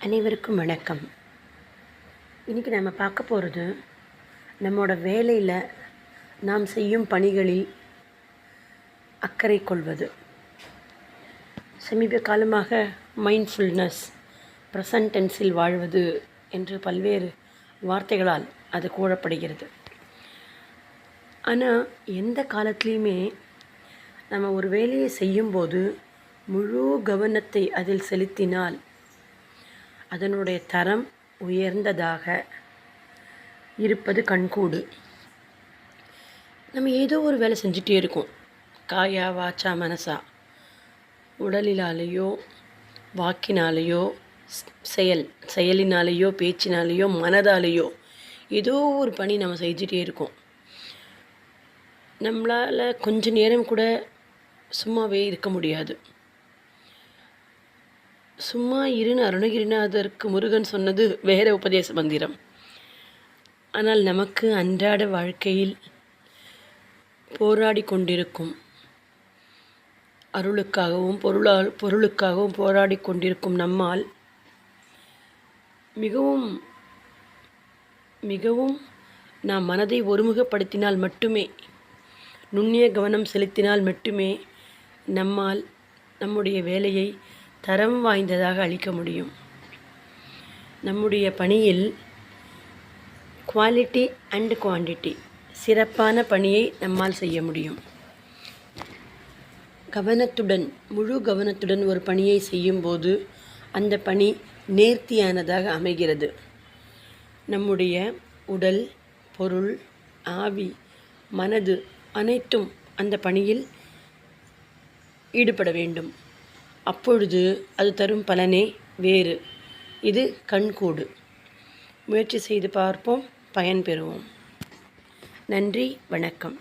அனைவருக்கும் வணக்கம். இன்றைக்கி நம்ம பார்க்க போகிறது நம்மளோட வேலையில் நாம் செய்யும் பணிகளில் அக்கறை கொள்வது. சமீப காலமாக மைண்ட்ஃபுல்னஸ், ப்ரெசன்ட் டென்ஸில் வாழ்வது என்று பல்வேறு வார்த்தைகளால் அது கூறப்படுகிறது. ஆனால் எந்த காலத்துலேயுமே நம்ம ஒரு வேலையை செய்யும்போது முழு கவனத்தை அதில் செலுத்தினால் அதனுடைய தரம் உயர்ந்ததாக இருப்பது கண்கூடு. நம்ம ஏதோ ஒரு வேலை செஞ்சுட்டே இருக்கோம், காயா வாச்சா மனசா, உடலினாலேயோ வாக்கினாலேயோ செயலினாலேயோ பேச்சினாலேயோ மனதாலேயோ ஏதோ ஒரு பணி நம்ம செஞ்சுட்டே இருக்கோம். நம்மளால் கொஞ்ச நேரம் கூட சும்மாவே இருக்க முடியாது. சும்மா இருன்னு அருணகிரிநாதருக்கு முருகன் சொன்னது வேற உபதேச மந்திரம். ஆனால் நமக்கு அன்றாட வாழ்க்கையில் போராடி கொண்டிருக்கும் அருளுக்காகவும் பொருளுக்காகவும் போராடி கொண்டிருக்கும் நம்மால் மிகவும் மிகவும் நாம் மனதை ஒருமுகப்படுத்தினால் மட்டுமே, நுண்ணிய கவனம் செலுத்தினால் மட்டுமே நம்மால் நம்முடைய வேலையை தரம் வாய்ந்ததாக அளிக்க முடியும். நம்முடைய பணியில் குவாலிட்டி அண்ட் குவான்டிட்டி, சிறப்பான பணியை நம்மால் செய்ய முடியும். கவனத்துடன், முழு கவனத்துடன் ஒரு பணியை செய்யும்போது அந்த பணி நேர்த்தியானதாக அமைகிறது. நம்முடைய உடல், பொருள், ஆவி, மனது அனைத்தும் அந்த பணியில் ஈடுபட வேண்டும். அப்பொழுது அது தரும் பலனே வேறு. இது கண்கூடு. முயற்சி செய்து பார்ப்போம், பயன்பெறுவோம். நன்றி, வணக்கம்.